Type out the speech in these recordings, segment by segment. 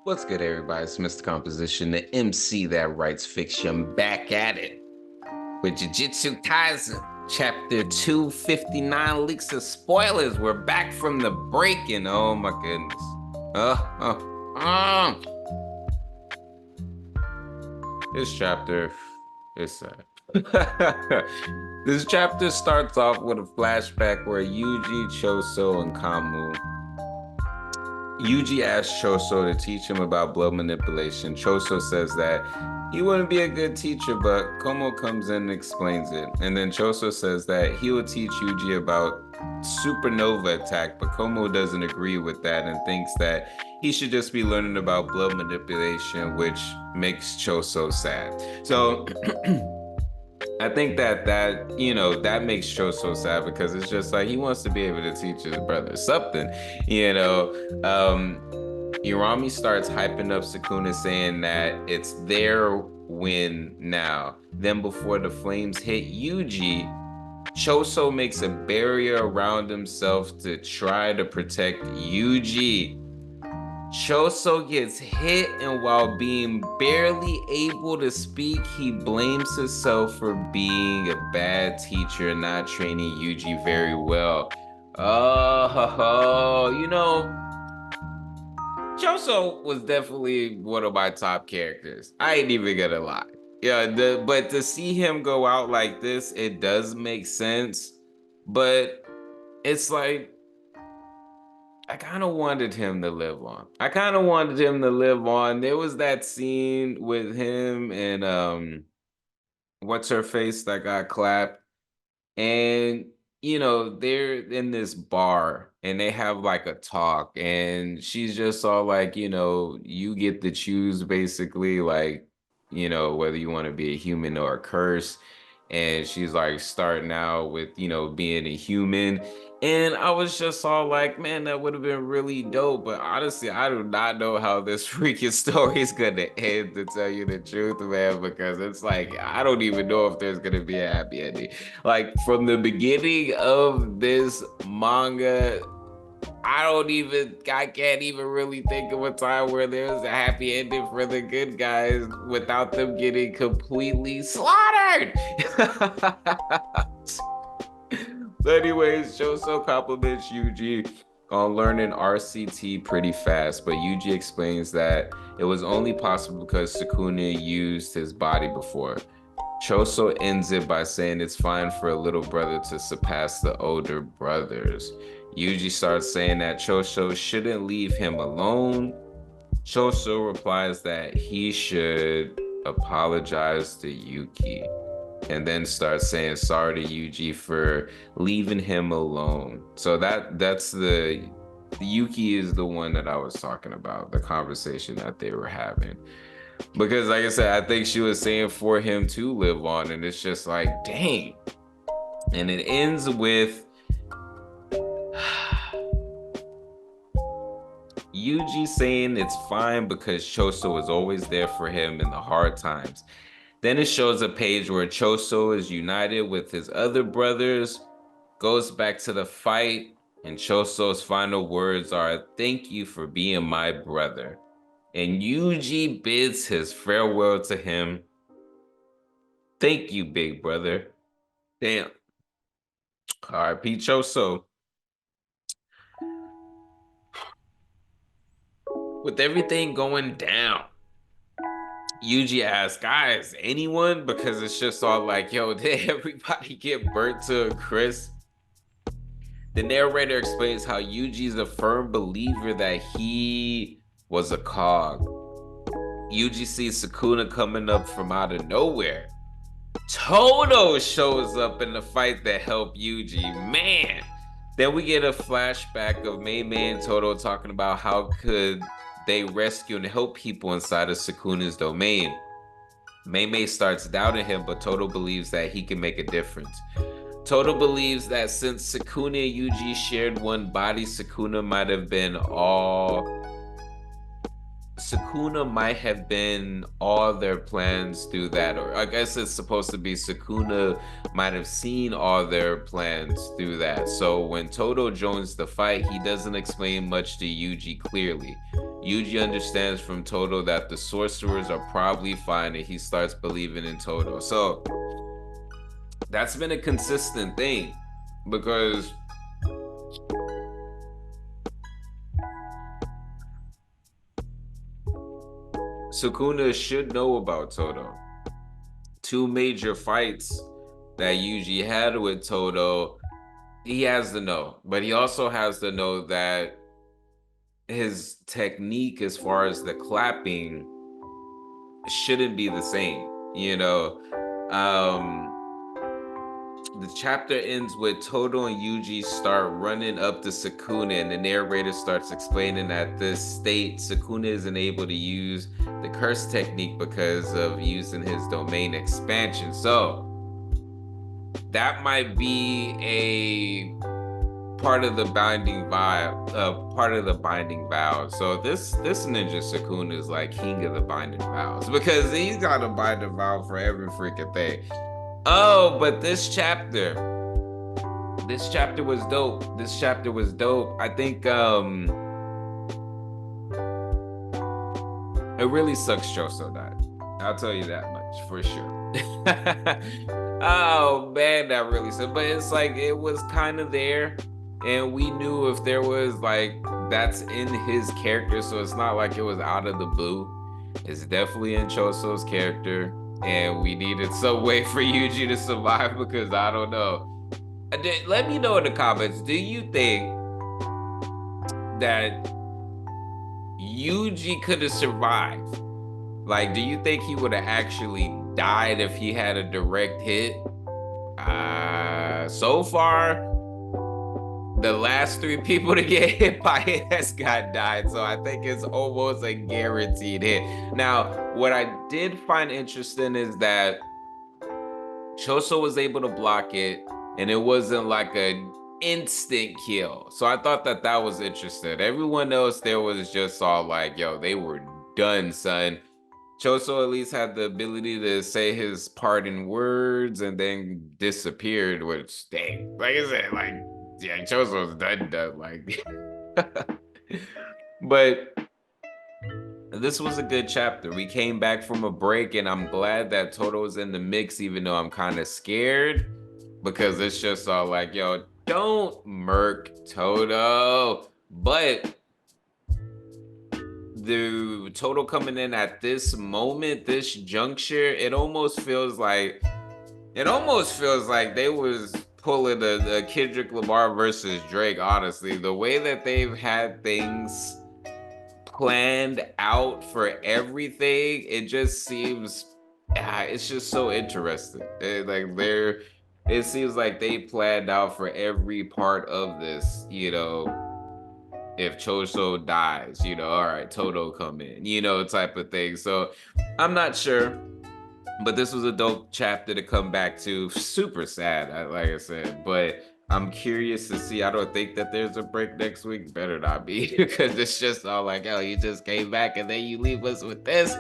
What's good, everybody? It's Mr. Composition, the MC that writes fiction, back at it with Jujutsu Kaisen, chapter 259, leaks of spoilers. We're back from the break, and oh my goodness. This chapter is sad. This chapter starts off with a flashback where Yuji, Choso, and Kamu. Yuji asks Choso to teach him about blood manipulation. Choso says that he wouldn't be a good teacher, but Como comes in and explains it. And then Choso says that he will teach Yuji about supernova attack, but Como doesn't agree with that and thinks that he should just be learning about blood manipulation, which makes Choso sad. So I think that makes Cho so sad because it's just like he wants to be able to teach his brother something. Urami starts hyping up Sukuna, saying that it's their win now. Then before the flames hit Yuji, Choso makes a barrier around himself to try to protect Yuji. Choso gets hit, and while being barely able to speak, he blames himself for being a bad teacher and not training Yuji very well. Choso was definitely one of my top characters. I ain't even gonna lie. Yeah, but to see him go out like this, it does make sense. But it's like, I kind of wanted him to live on. There was that scene with him and what's her face that got clapped. And they're in this bar and they have like a talk, and she's just all like, you get to choose basically, like, whether you want to be a human or a curse. And she's like starting out with, being a human. And I was just all like, man, that would have been really dope. But honestly, I do not know how this freaking story is going to end, to tell you the truth, man, because it's like, I don't even know if there's going to be a happy ending. Like, from the beginning of this manga, I can't even really think of a time where there's a happy ending for the good guys without them getting completely slaughtered. But anyways, Choso compliments Yuji on learning RCT pretty fast, but Yuji explains that it was only possible because Sukuna used his body before. Choso ends it by saying it's fine for a little brother to surpass the older brothers. Yuji starts saying that Choso shouldn't leave him alone. Choso replies that he should apologize to Yuki, and then starts saying sorry to Yuji for leaving him alone. So that's the Yuki is the one that I was talking about, the conversation that they were having. Because like I said, I think she was saying for him to live on, and it's just like, dang. And it ends with Yuji saying it's fine because Choso is always there for him in the hard times. Then it shows a page where Choso is united with his other brothers, goes back to the fight, and Choso's final words are, "Thank you for being my brother." And Yuji bids his farewell to him. Thank you, big brother. Damn. R.I.P. Choso. With everything going down, Yuji asks, guys, anyone? Because it's just all like, yo, did everybody get burnt to a crisp? The narrator explains how Yuji is a firm believer that he was a cog. Yuji sees Sukuna coming up from out of nowhere. Todo shows up in the fight that helped Yuji. Man. Then we get a flashback of Mei and Todo talking about how could they rescue and help people inside of Sukuna's domain. Mei starts doubting him, but Todo believes that he can make a difference. Todo believes that since Sukuna and Yuji shared one body, Sukuna might have been all Sukuna might have been all their plans through that, or I guess it's supposed to be Sukuna might have seen all their plans through that. So when Todo joins the fight, he doesn't explain much to Yuji clearly. Yuji understands from Todo that the sorcerers are probably fine, and he starts believing in Todo. So that's been a consistent thing because Sukuna should know about Todo. Two major fights that Yuji had with Todo, he has to know, but he also has to know that his technique as far as the clapping shouldn't be the same, you know. Um the chapter ends with Todo and Yuji start running up to Sukuna, and the narrator starts explaining that this state Sukuna isn't able to use the curse technique because of using his domain expansion. So that might be a part of the binding vow. So this ninja Sukuna is like king of the binding vows because he's got a binding vow for every freaking thing. Oh, but this chapter was dope. This chapter was dope. I think it really sucks Choso died. I'll tell you that much for sure. Oh man, that really sucks. But it's like it was kind of there, and we knew if there was like that's in his character, so it's not like it was out of the blue. It's definitely in Choso's character, and we needed some way for Yuji to survive because I don't know. Let me know in the comments. Do you think that Yuji could have survived? Like, do you think he would have actually died if he had a direct hit? So far, the last 3 people to get hit by it has got died. So I think it's almost a guaranteed hit. Now, what I did find interesting is that Choso was able to block it, and it wasn't like an instant kill. So I thought that that was interesting. Everyone else there was just all like, yo, they were done, son. Choso at least had the ability to say his parting words and then disappeared, which, dang, like I said, like, yeah, Choso's done, like. But this was a good chapter. We came back from a break, and I'm glad that Toto's in the mix, even though I'm kind of scared because it's just all like, yo, don't murk Toto. But the Toto coming in at this moment, this juncture, it almost feels like they was pulling a Kendrick Lamar versus Drake. Honestly, the way that they've had things planned out for everything, it just seems it's just so interesting. It seems like they planned out for every part of this, you know. If Choso dies, you know, all right, Toto come in, you know, type of thing. So I'm not sure, but this was a dope chapter to come back to. Super sad, like I said, but I'm curious to see. I don't think that there's a break next week. Better not be because it's just all like, oh, you just came back and then you leave us with this.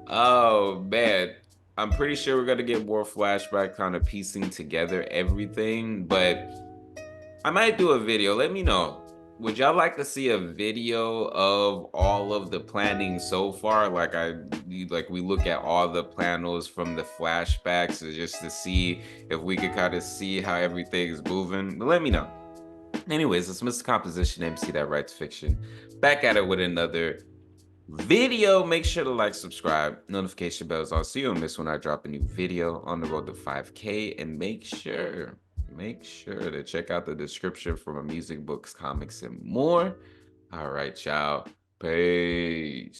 Oh man, I'm pretty sure we're gonna get more flashback, kind of piecing together everything, but I might do a video. Let me know. Would y'all like to see a video of all of the planning so far? Like we look at all the panels from the flashbacks just to see if we could kind of see how everything's moving. But let me know. Anyways, it's Mr. Composition MC that writes fiction. Back at it with another video. Make sure to like, subscribe, notification bells on so you don't miss when I drop a new video on the road to 5K. And make sure to check out the description for my music, books, comics, and more. All right, y'all. Peace.